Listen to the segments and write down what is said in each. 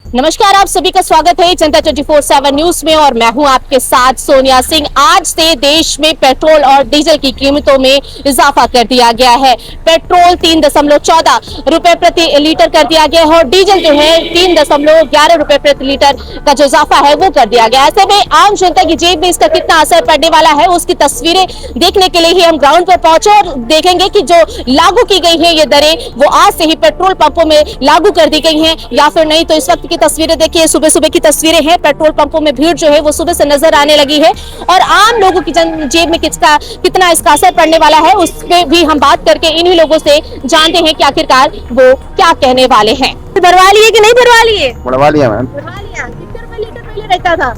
नमस्कार, आप सभी का स्वागत है जनता 24/7 न्यूज में और मैं हूं आपके साथ सोनिया सिंह। आज से देश में पेट्रोल और डीजल की कीमतों में इजाफा कर दिया गया है। पेट्रोल 3.14 रुपए प्रति लीटर कर दिया गया है और डीजल जो है 3.11 रुपए प्रति लीटर का जो इजाफा है वो कर दिया गया है। ऐसे में आम जनता की जेब में इसका कितना असर पड़ने वाला है उसकी तस्वीरें देखने के लिए ही हम ग्राउंड पर पहुंचे और देखेंगे कि जो लागू की गई है ये दरें वो आज से ही पेट्रोल पंपों में लागू कर दी गई है या फिर नहीं। तो इस वक्त तस्वीरें देखिए, सुबह सुबह की तस्वीरें हैं। पेट्रोल पंपों में भीड़ जो है वो सुबह से नजर आने लगी है और आम लोगों की जेब में कितना इसका असर पड़ने वाला है उस पे भी हम बात करके इन्हीं लोगों से जानते हैं कि आखिरकार वो क्या कहने वाले हैं। भरवा लिए कि नहीं भरवा लिए? बढ़वा लिया मैम। भरवा लिया। कितने रुपए लीटर पहले रहता था?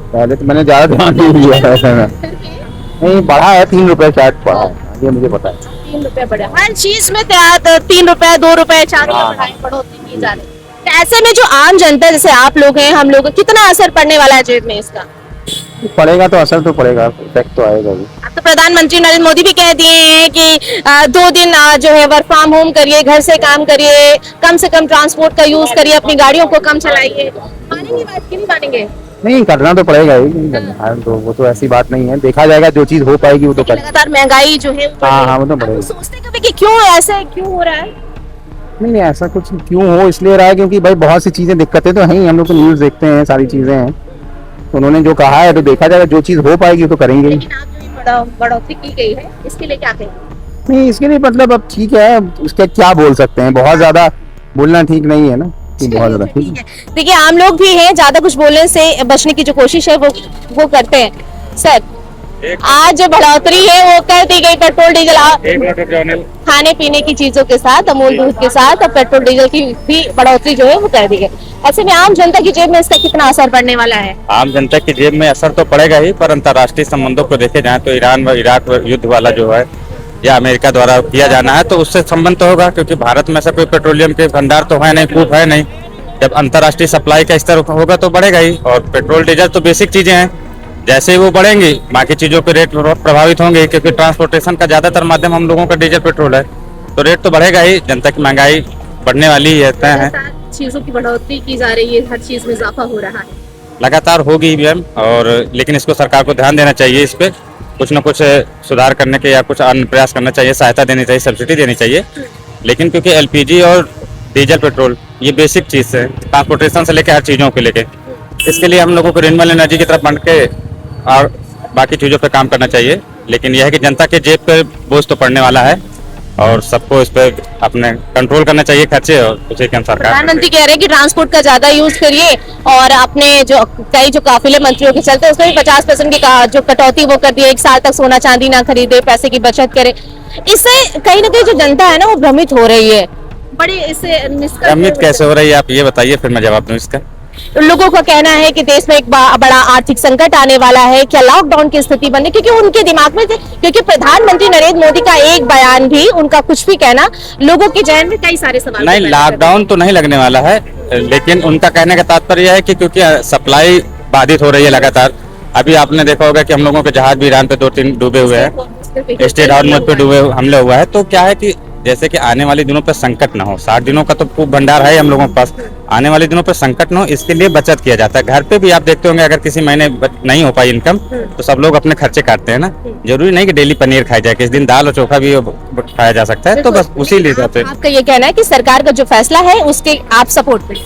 पहले तो मैंने ज्यादा ध्यान नहीं दिया ऐसे में। नहीं, बढ़ा है 3 रुपए शायद बढ़ा है, ये मुझे पता है। 3 रुपए बढ़ा, हर चीज में 3 रुपए 2 रुपए 4 रुपए बढ़ोतरी की जा रही है। ऐसे में जो आम जनता जैसे आप लोग हैं, हम लोग, कितना असर पड़ने वाला है जेब में इसका? पड़ेगा तो असर तो पड़ेगा, इफेक्ट तो आएगा भी। अब तो प्रधानमंत्री नरेंद्र मोदी भी कह दिए हैं कि 2 दिन जो है वर्क फ्रॉम होम करिए, घर से काम करिए, कम से कम ट्रांसपोर्ट का यूज करिए, अपनी गाड़ियों को कम चलाइए। मानेंगे बात कि नहीं मानेंगे? नहीं, करना तो पड़ेगा ही, नहीं करना है तो वो तो ऐसी बात नहीं है, देखा जाएगा जो चीज हो पाएगी वो तो कर। लगातार महंगाई जो है हाँ, वो तो बढ़ेगा। सोचते कभी कि क्यों ऐसा क्यों हो रहा है? नहीं, ऐसा कुछ क्यों हो इसलिए रहा है क्योंकि भाई बहुत सी चीजें दिक्कतें तो हैं ही, हम लोग तो न्यूज देखते हैं, सारी चीजें हैं, तो उन्होंने जो कहा है तो देखा जाएगा, जो चीज हो पाएगी वो तो करेंगे ही। लेकिन आप जो बढ़ोतरी की गई है इसके लिए क्या कहेंगे? नहीं, इसके लिए मतलब अब ठीक है, उसका क्या बोल सकते हैं, बहुत ज्यादा बोलना ठीक नहीं है ना कि बहुत ज्यादा। ठीक है, देखिए आम लोग भी हैं, ज्यादा कुछ बोलने से बचने की जो कोशिश है वो करते हैं। सर, आज जो बढ़ोतरी है वो कर दी गई पेट्रोल डीजल खाने पीने की चीजों के साथ, अमूल दूध के साथ, अब पेट्रोल डीजल की भी बढ़ोतरी जो है वो कर दी गई। ऐसे में आम जनता की जेब में इसका कितना असर पड़ने वाला है? आम जनता की जेब में असर तो पड़ेगा ही, पर अंतर्राष्ट्रीय संबंधों को देखे जाए तो ईरान व इराक युद्ध वाला जो है या अमेरिका द्वारा किया जाना है तो उससे संबंध तो होगा, क्योंकि भारत में ऐसा कोई पेट्रोलियम के भंडार तो है नहीं, कूप है नहीं। जब अंतर्राष्ट्रीय सप्लाई का स्तर होगा तो बढ़ेगा ही, और पेट्रोल डीजल तो बेसिक चीजें हैं, जैसे ही वो बढ़ेंगे बाकी चीजों के रेट प्रभावित होंगे, क्योंकि ट्रांसपोर्टेशन का ज्यादातर माध्यम हम लोगों का डीजल पेट्रोल है, तो रेट तो बढ़ेगा ही, जनता की महंगाई बढ़ने वाली ही है। चीजों की बढ़ोतरी की जा रही है, हर चीज में इजाफा हो रहा है, लगातार होगी भी मैम, और लेकिन इसको सरकार को ध्यान देना चाहिए, इस पे कुछ न कुछ सुधार करने के या कुछ अन्य प्रयास करना चाहिए, सहायता देनी चाहिए, सब्सिडी देनी चाहिए। लेकिन क्योंकि एलपीजी और डीजल पेट्रोल ये बेसिक चीज है, ट्रांसपोर्टेशन से लेकर हर चीजों को लेके, इसके लिए हम लोगों को रिन्यूएबल एनर्जी की तरफ बढ़ के और बाकी चीजों पे काम करना चाहिए। लेकिन यह है कि जनता के जेब पे बोझ तो पड़ने वाला है और सबको इस पे अपने कंट्रोल करना चाहिए खर्चे, और उसी के अनुसार प्रधानमंत्री कह रहे हैं कि ट्रांसपोर्ट का ज्यादा यूज करिए और अपने जो कई जो काफिले मंत्रियों के चलते उसमें भी 50% की जो कटौती वो कर दी है, 1 साल तक सोना चांदी ना खरीदे, पैसे की बचत करे। इससे कहीं ना कहीं जो जनता है ना वो भ्रमित हो रही है। बड़ी इससे भ्रमित कैसे हो रही है आप ये बताइए, फिर मैं जवाब दूं इसका। लोगों का कहना है कि देश में एक बड़ा आर्थिक संकट आने वाला है, क्या लॉकडाउन की स्थिति बने, क्योंकि उनके दिमाग में क्योंकि प्रधानमंत्री नरेंद्र मोदी का एक बयान भी, उनका कुछ भी कहना, लोगों के जहन में कई सारे सवाल। नहीं, लॉकडाउन तो नहीं लगने वाला है, लेकिन उनका कहने का तात्पर्य है कि क्योंकि सप्लाई बाधित हो रही है लगातार। अभी आपने देखा होगा कि हम लोगों के जहाज भी ईरान पे 2-3 डूबे हुए हैं, स्टेट हार्मोज पे डूबे हमले हुआ है, तो क्या है कि जैसे कि आने वाले दिनों पर संकट न हो, 60 दिनों का तो खूब भंडार है हम लोगों के पास, आने वाले दिनों पर संकट न हो इसके लिए बचत किया जाता है। घर पे भी आप देखते होंगे, अगर किसी महीने नहीं हो पाई इनकम तो सब लोग अपने खर्चे काटते हैं ना। जरूरी नहीं कि डेली पनीर खाया जाए, किस दिन दाल और चोखा भी खाया जा सकता है, तो बस उसी लिए आपका ये कहना है कि सरकार का जो फैसला है उसके आप सपोर्ट में?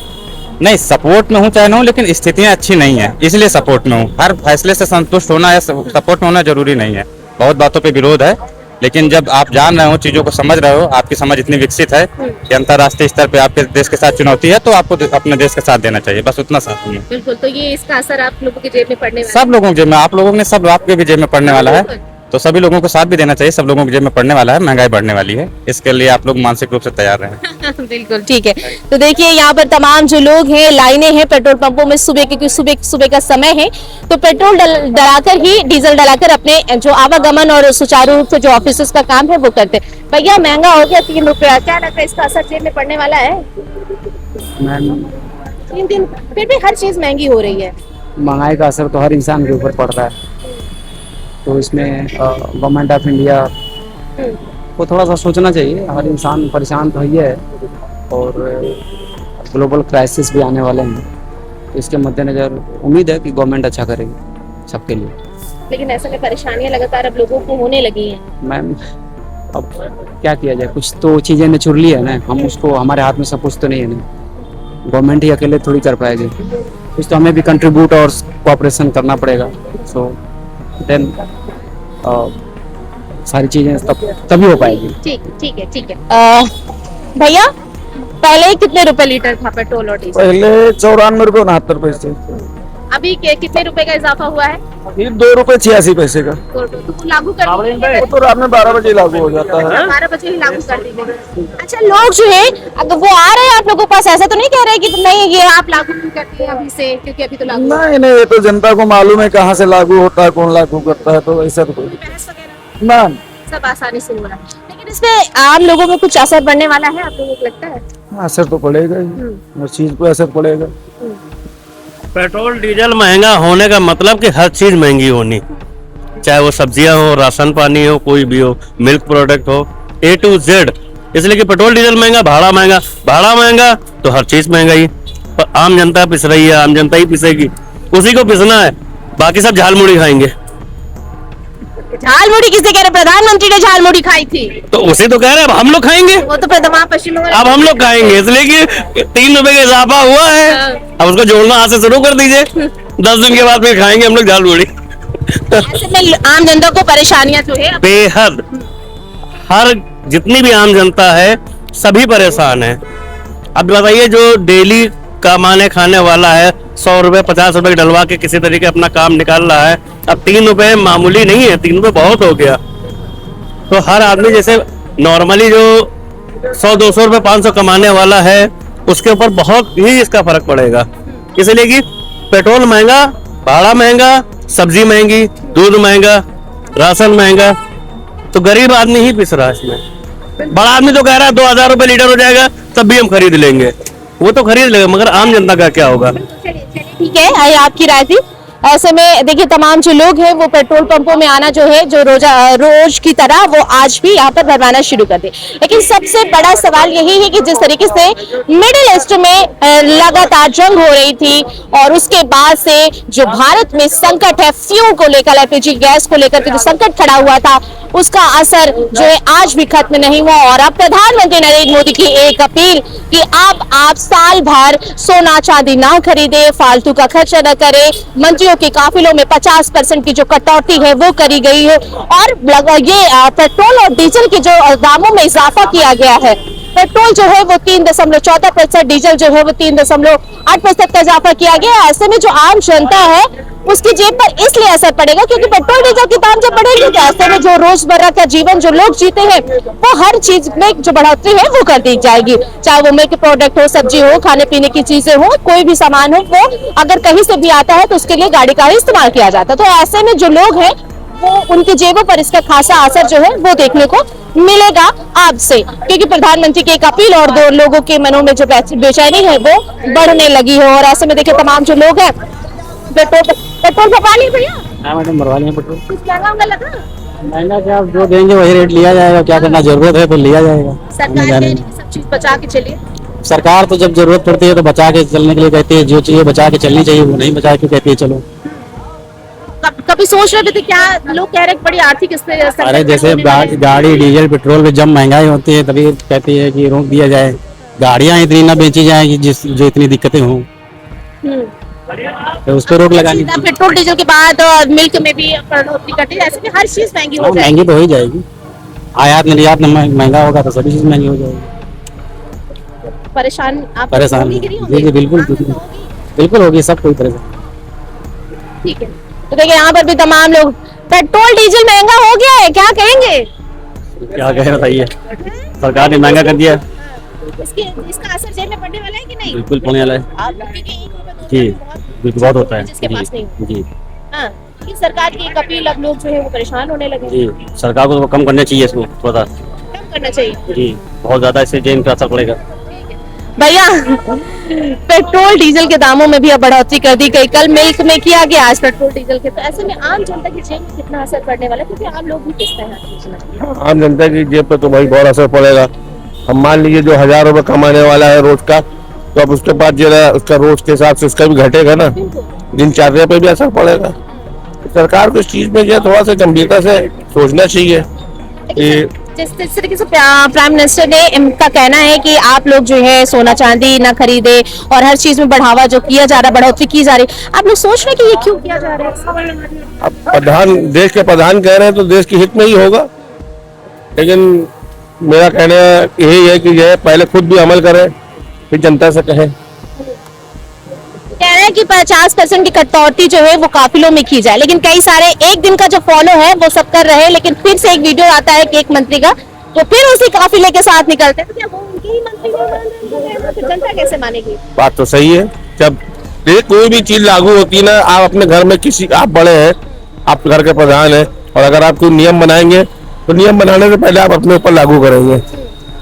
नहीं, सपोर्ट में हूँ चाहे ना हूँ, लेकिन स्थितियाँ अच्छी नहीं है इसलिए सपोर्ट में हूँ। हर फैसले से संतुष्ट होना या सपोर्ट में होना जरूरी नहीं है, बहुत बातों पे विरोध है, लेकिन जब आप जान रहे हो, चीजों को समझ रहे हो, आपकी समझ इतनी विकसित है कि अंतर्राष्ट्रीय स्तर पे आपके देश के साथ चुनौती है, तो आपको अपने देश के साथ देना चाहिए, बस उतना साथ में। बिल्कुल, तो ये इसका असर आप लोगों की जेब में पड़ने वाला है? सब लोगों की जेब में, आप लोगों ने सब आपके भी जेब में पड़ने वाला है, तो सभी लोगों को साथ भी देना चाहिए, सब लोगों की जेब में पड़ने वाला है, महंगाई बढ़ने वाली है, इसके लिए आप लोग मानसिक रूप से तैयार रहें। बिल्कुल ठीक है। तो देखिए यहाँ पर तमाम जो लोग हैं, लाइनें हैं पेट्रोल पंपों में सुबह, क्योंकि सुबह का समय है, तो पेट्रोल डलाकर ही, डीजल डलाकर अपने जो आवागमन और सुचारू रूप से जो ऑफिस का काम है वो करते। भैया महंगा हो गया 3 रुपया, क्या लगता है इसका असर जेब में पड़ने वाला है? 3 दिन फिर भी हर चीज महंगी हो रही है। महंगाई का असर तो हर इंसान के ऊपर पड़ रहा है, तो इसमें गवर्नमेंट ऑफ इंडिया को थोड़ा सा सोचना चाहिए। हर इंसान परेशान तो ही है, और ग्लोबल क्राइसिस भी आने वाले हैं, तो इसके मद्देनजर उम्मीद है कि गवर्नमेंट अच्छा करेगी सबके लिए। लेकिन ऐसे में परेशानियां लगातार अब लोगों को होने लगी हैं। मैम अब क्या किया जाए, कुछ तो चीज़ें नेचुरली है ना, हम उसको, हमारे हाथ में सब कुछ तो नहीं है ना, गवर्नमेंट ही अकेले थोड़ी कर पाएगी, कुछ तो हमें भी कंट्रीब्यूट और कोऑपरेशन करना पड़ेगा। सो देन सारी चीज़ें तभी हो पाएगी। ठीक है ठीक है। भैया पहले कितने रुपए लीटर था पेट्रोल और डीजल? पहले 94 रुपये 69 पैसे, अभी कितने रुपए का इजाफा हुआ है? ये 2 रुपये 86 पैसे का। तो वो लागू कर दिया वो तो रात में 12 बजे लागू हो जाता है। 12 बजे ही लागू कर दी गई। अच्छा, लोग जो है अगर वो आ रहे हैं आप लोगों के पास, ऐसा तो नहीं कह रहे कि नहीं ये आप लागू नहीं करते अभी से, क्योंकि अभी तो लागू नहीं नहीं, ये तो जनता को मालूम है कहाँ से लागू होता है, कौन लागू करता है, तो ऐसा तो कोई बहस वगैरह ना। सब आसानी से हो रहा है। लेकिन इसमें आम लोगों में कुछ असर पड़ने वाला है आप लोगों को लगता है? असर तो पड़ेगा ही, हर चीज पे असर पड़ेगा। पेट्रोल डीजल महंगा होने का मतलब कि हर चीज महंगी होनी, चाहे वो सब्जियां हो, राशन पानी हो, कोई भी हो, मिल्क प्रोडक्ट हो, A to Z। इसलिए कि पेट्रोल डीजल महंगा, भाड़ा महंगा, भाड़ा महंगा तो हर चीज महंगा ही। पर आम जनता पिस रही है, आम जनता ही पिसेगी, उसी को पिसना है, बाकी सब झाल मुड़ी खाएंगे। झाल मुड़ी किसे कह रहे? प्रधानमंत्री ने झाल मुड़ी खाई थी, तो उसे तो कह रहे हैं अब हम लोग खाएंगे, वो तो प्रधान पश्चिम बंगाल अब हम लोग खाएंगे, इसलिए कि 3 रुपए का इजाफा हुआ है, अब उसको जोड़ना हाथ से शुरू कर दीजिए, 10 दिन के बाद फिर खाएंगे हम लोग झाल मुड़ी। ऐसे में आम जनता को परेशानियां जो है बेहद, हर जितनी भी आम जनता है सभी परेशान है। अब बताइए जो डेली कमाने खाने वाला है 100 रुपए 50 रुपए डलवा के किसी तरीके अपना काम निकाल रहा है, अब 3 रुपए मामूली नहीं है, 3 रुपए बहुत हो गया। तो हर आदमी जैसे नॉर्मली जो 100-200 रुपए 500 कमाने वाला है उसके ऊपर बहुत ही इसका फर्क पड़ेगा, इसलिए कि पेट्रोल महंगा, भाड़ा महंगा, सब्जी महंगी, दूध महंगा, राशन महंगा, तो गरीब आदमी ही पिस रहा है इसमें। बड़ा आदमी तो कह रहा है 2000 रुपए लीटर हो जाएगा तब भी हम खरीद लेंगे, वो तो खरीद लेगा, मगर आम जनता का क्या होगा? ठीक है, ये आपकी राय थी। ऐसे में देखिए तमाम जो लोग हैं वो पेट्रोल पंपों में आना जो है, जो रोज की तरह वो आज भी यहाँ पर भरवाना शुरू कर दे। लेकिन सबसे बड़ा सवाल यही है कि जिस तरीके से मिडिल ईस्ट में लगातार जंग हो रही थी और उसके बाद से जो भारत में संकट है फ्यूल को लेकर, LPG गैस को लेकर के जो संकट खड़ा हुआ था उसका असर जो है आज भी खत्म नहीं हुआ। और अब प्रधानमंत्री नरेंद्र मोदी की एक अपील कि अब आप साल भर सोना चांदी ना खरीदे, फालतू का खर्चा न करे, मंत्रियों के काफिलों में 50% की जो कटौती है वो करी गई है और ये पेट्रोल और डीजल के जो दामों में इजाफा किया गया है। पेट्रोल जो है वो 3.14%, डीजल जो है वो 3.8% का इजाफा किया गया है। ऐसे में जो आम जनता है उसकी जेब पर इसलिए असर पड़ेगा क्योंकि पेट्रोल डीजल के दाम जब बढ़ेंगे तो ऐसे में जो रोजमर्रा का जीवन जो लोग जीते हैं वो हर चीज में जो बढ़ोतरी है वो कर दी जाएगी, चाहे वो मिल्क प्रोडक्ट हो, सब्जी हो, खाने पीने की चीजें हो, कोई भी सामान हो, वो अगर कहीं से भी आता है तो उसके लिए गाड़ी का ही इस्तेमाल किया जाता है। तो ऐसे में जो लोग हैं वो उनकी जेबों पर इसका खासा असर जो है वो देखने को मिलेगा आज से, क्योंकि प्रधानमंत्री की एक अपील और दो लोगों के मनों में जो बेचैनी है वो बढ़ने लगी है। और ऐसे में देखिए तमाम जो लोग हैं पेट्रोल भरवा लिए भैया? हाँ मैडम, भरवा लिया पेट्रोल। कुछ महंगा लगा? महंगा क्या, जो देंगे वही रेट लिया जाएगा, क्या करना, जरूरत है तो लिया जाएगा। सरकार कह रही है कि सब चीज बचा के चलिए। सरकार तो जब जरूरत पड़ती है तो बचा के चलने के लिए कहती है, जो चीजें बचा के चलनी चाहिए वो नहीं बचा के कहती है चलो। कभी सोच रहे थे क्या, लोग कह रहे हैं बड़ी आर्थिक स्थिति, अरे जैसे गाड़ी डीजल पेट्रोल पे जब महंगाई होती है तभी कहती है कि रोक दिया जाए, गाड़ियां इतनी ना बेची जाए कि जो इतनी दिक्कतें हों, तो उस पर रोक लगानी। पेट्रोल डीजल के बाद मिल्क में भी बढ़ोतरी करती है, ऐसे में हर चीज महंगी हो जाएगी। महंगी तो हो ही जाएगी, आयात निर्यात महंगा होगा तो सभी चीज महंगी हो जाएगी। परेशान आप परेशान होंगे कि नहीं होंगे? जी जी बिल्कुल बिल्कुल होगी, सब कोई परेशान। ठीक है, तो देखिए यहाँ पर भी तमाम लोग, पेट्रोल डीजल महंगा हो गया है, क्या कहेंगे? क्या कह बताइए, सरकार ने महंगा कर दिया, इसका असर जेब में पड़ने वाला है कि नहीं? बिल्कुल पड़ने वाला है जी, बिल्कुल बहुत होता है जिसके पास नहीं हो। जी हाँ, कि सरकार की एक अपील, अब लोग जो है वो परेशान होने लगे। जी, सरकार को तो कम करना चाहिए इसको, थोड़ा कम करना चाहिए जी, बहुत ज्यादा इससे जेब पे असर पड़ेगा। भैया पेट्रोल डीजल के दामों में भी अब बढ़ोतरी कर दी गई, कल मिल्क में किया गया, आज पेट्रोल डीजल के, तो ऐसे में आम जनता की जेब में कितना असर पड़ने वाला है, क्योंकि आम लोग भी पिसते हैं। आम जनता की जेब पे तो भाई बहुत असर पड़ेगा। हम मान लीजिए जो 1000 रुपये कमाने वाला है रोज का, तो अब उसके बाद जो है उसका रोज के हिसाब से उसका भी घटेगा ना, दिनचर्या पे भी असर पड़ेगा। सरकार को इस चीज में जो है थोड़ा सा गंभीरता से सोचना चाहिए कि जिस तरीके से प्राइम मिनिस्टर ने इनका कहना है कि आप लोग जो है सोना चांदी ना खरीदे और हर चीज में बढ़ावा जो किया जा रहा है, बढ़ोतरी की जा रही है, आप लोग सोच रहे हैं कि ये क्यों किया जा रहा है? अब देश के प्रधान कह रहे हैं तो देश के हित में ही होगा, लेकिन मेरा कहना यही है कि यह पहले खुद भी अमल करें फिर जनता से कहें। कह रहे हैं कि 50% की कटौती जो है वो काफिलों में की जाए, लेकिन कई सारे एक दिन का जो फॉलो है वो सब कर रहे हैं, लेकिन फिर से एक वीडियो आता है कि एक मंत्री का वो फिर उसी काफिले के साथ निकलते हैं, तो क्या वो उनके ही मंत्री नहीं माने, तो जनता कैसे मानेगी? बात तो सही है। जब देखिए कोई भी चीज लागू होती है ना, आप अपने घर में आप बड़े हैं, आप घर के प्रधान हैं, और अगर आप कोई नियम बनाएंगे तो नियम बनाने से पहले आप अपने ऊपर लागू करेंगे,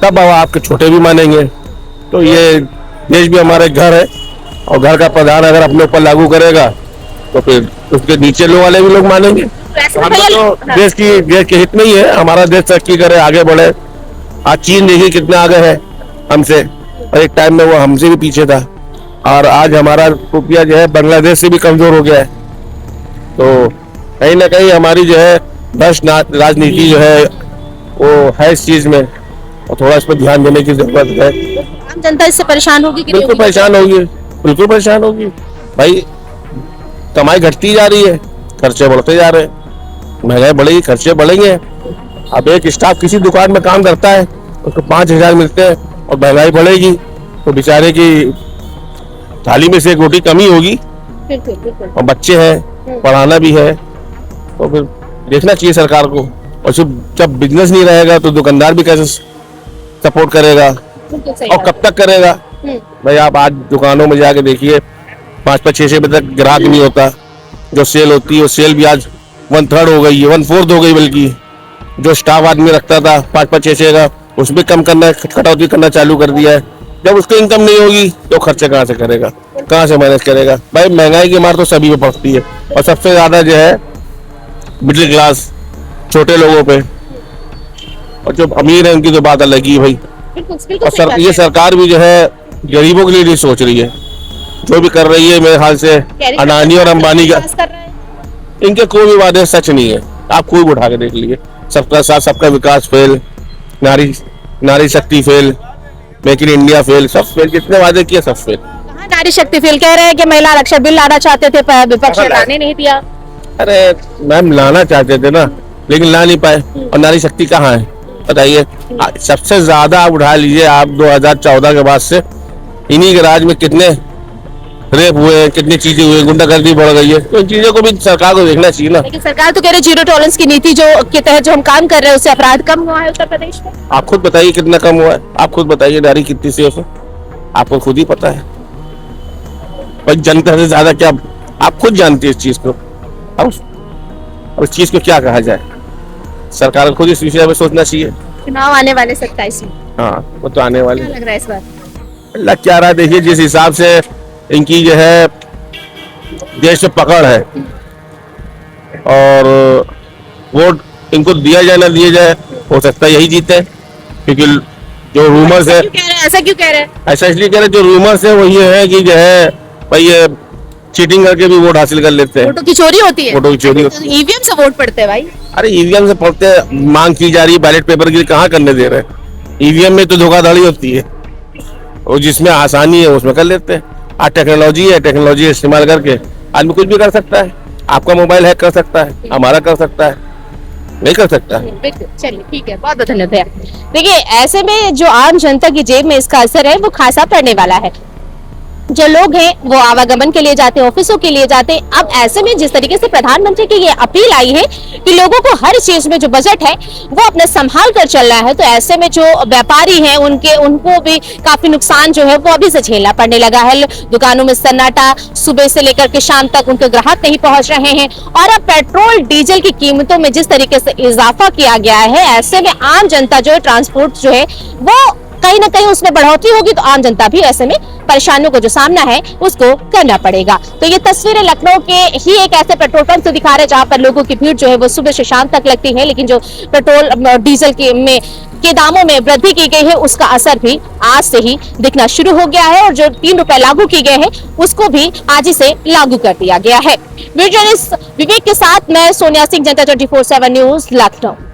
तब आपके छोटे भी मानेंगे। तो ये देश भी हमारे घर है, और घर का प्रधान अगर अपने ऊपर लागू करेगा तो फिर उसके नीचे लोग वाले भी लोग मानेंगे। तो देश के हित में ही है, हमारा देश तरक्की करे, आगे बढ़े। आज चीन देखिए कितना आगे है हमसे, और एक टाइम में वो हमसे भी पीछे था, और आज हमारा रुपया जो है बांग्लादेश से भी कमजोर हो गया है। तो कहीं ना कहीं हमारी जो है भ्रष्ट राजनीति जो है वो है इस चीज में, और थोड़ा इस पर ध्यान देने की जरूरत है। आम जनता इससे परेशान होगी कि नहीं बिल्कुल होगी? परेशान होगी, बिल्कुल परेशान होगी भाई। कमाई घटती जा रही है, खर्चे बढ़ते जा रहे हैं, महंगाई बढ़ेगी, खर्चे बढ़ेंगे। अब एक स्टाफ किसी दुकान में काम करता है, उसको 5,000 मिलते हैं, और महंगाई बढ़ेगी तो बेचारे की थाली में से एक रोटी कमी होगी। बिल्कुल बिल्कुल। और बच्चे हैं, पढ़ाना भी है, तो फिर देखना चाहिए सरकार को। और जब बिजनेस नहीं रहेगा तो दुकानदार भी कैसे सपोर्ट करेगा, बिल्कुल सही और बात। कब तक करेगा? भाई आप आज दुकानों में जाके देखिए, 5-5, 6-6 बजे तक ग्राहक नहीं होता। जो सेल होती है वो सेल भी आज 1/3 हो गई है, 1/4 हो गई। बल्कि जो स्टाफ आदमी रखता था 5-5, 6-6 का, उसमें कम करना, कटौती करना चालू कर दिया है। जब उसकी इनकम नहीं होगी तो खर्चे कहाँ से करेगा, कहाँ से मैनेज करेगा? भाई महंगाई की मार तो सभी पे पड़ती है, और सबसे ज्यादा जो है मिडिल क्लास, छोटे लोगों पे, और जो अमीर है उनकी तो बात अलग ही है भाई। और ये सरकार भी जो है गरीबों के लिए नहीं सोच रही है। जो भी कर रही है मेरे ख्याल से अडानी और अंबानी का, इनके कोई भी वादे सच नहीं है। आप कोई भी उठा के देख लीजिए, सबका साथ सबका विकास फेल, नारी शक्ति fail, make in India fail, सब फेल। जितने वादे किए सब फेल। नारी शक्ति फेल कह रहे हैं कि महिला आरक्षण बिल लाना चाहते थे, विपक्ष ने लाने नहीं दिया। अरे मैम, लाना चाहते थे ना, लेकिन ला नहीं पाए। और नारी शक्ति कहाँ है बताइए? सबसे ज्यादा आप उठा लीजिए, आप 2014 के बाद से इन्हीं के राज में कितने रेप हुए, कितनी चीजें हुई, गुंडागर्दी बढ़ गई है। तो इन चीजों को भी सरकार को देखना चाहिए ना। लेकिन सरकार तो कह रही जीरो टॉलरेंस की नीति जो के तहत जो हम काम कर रहे हैं उससे अपराध कम हुआ है उत्तर प्रदेश में। आप खुद बताइए कितना कम हुआ है, आप खुद बताइए नारी कितनी सेफ है, आपको खुद ही पता है। पर जनता से ज्यादा क्या आप खुद जानती है इस चीज को। अब इस चीज को क्या कहा जाए, सरकार को खुद इस विषय में सोचना चाहिए। चुनाव आने वाले 27 में, हाँ वो तो आने वाले। क्या लग रहा है इस बार? लग क्या रहा है, देखिए जिस हिसाब से इनकी जो है देश में पकड़ है, और वोट इनको दिया जाए ना दिया जाए, हो सकता है यही जीते। क्योंकि जो रूमर्स है, ऐसा क्यों कह रहे हैं? ऐसा इसलिए कह रहे, जो रूमर्स है वो ये है कि जो है भाई ये चीटिंग करके भी वोट हासिल कर लेते हैं। वोटों की चोरी होती है, वोटों की चोरी होती है। ईवीएम से वोट पड़ते हैं भाई। अरे ईवीएम से पढ़ते मांग की जा रही है, बैलेट पेपर के लिए कहाँ करने दे रहे हैं? ईवीएम में तो धोखाधड़ी होती है, और जिसमें आसानी है उसमें कर लेते हैं। आज टेक्नोलॉजी है, टेक्नोलॉजी इस्तेमाल करके आदमी कुछ भी कर सकता है। आपका मोबाइल हैक कर सकता है, हमारा कर सकता है, नहीं कर सकता। चलिए ठीक है, बहुत बहुत धन्यवाद। देखिए ऐसे में जो आम जनता की जेब में इसका असर है वो खासा पड़ने वाला है। जो लोग हैं वो आवागमन के लिए जाते हैं, ऑफिसों के लिए जाते हैं। अब ऐसे में जिस तरीके से प्रधानमंत्री की ये अपील आई है कि लोगों को हर चीज में जो बजट है वो अपने संभाल कर चल रहा है, तो ऐसे में जो व्यापारी हैं उनको भी काफी नुकसान जो है वो अभी से झेलना पड़ने लगा है। दुकानों में सन्नाटा, सुबह से लेकर के शाम तक उनके ग्राहक नहीं पहुंच रहे हैं, और अब पेट्रोल डीजल की कीमतों में जिस तरीके से इजाफा किया गया है, ऐसे में आम जनता जो है ट्रांसपोर्ट जो है वो कहीं ना कहीं उसमें बढ़ोतरी होगी तो आम जनता भी ऐसे में परेशानियों को जो सामना है उसको करना पड़ेगा। तो ये तस्वीरें लखनऊ के ही एक ऐसे पेट्रोल पंप से दिखा रहे हैं जहां पर लोगों की भीड़ जो है वो सुबह से शाम तक लगती है, लेकिन जो पेट्रोल डीजल के दामों में वृद्धि की गई है उसका असर भी आज से ही दिखना शुरू हो गया है और जो 3 रुपए लागू की गए हैं उसको भी आज ही से लागू कर दिया गया है। वीडियो जर्नलिस्ट विवेक के साथ मैं सोनिया सिंह, जनता 24/7 न्यूज, लखनऊ।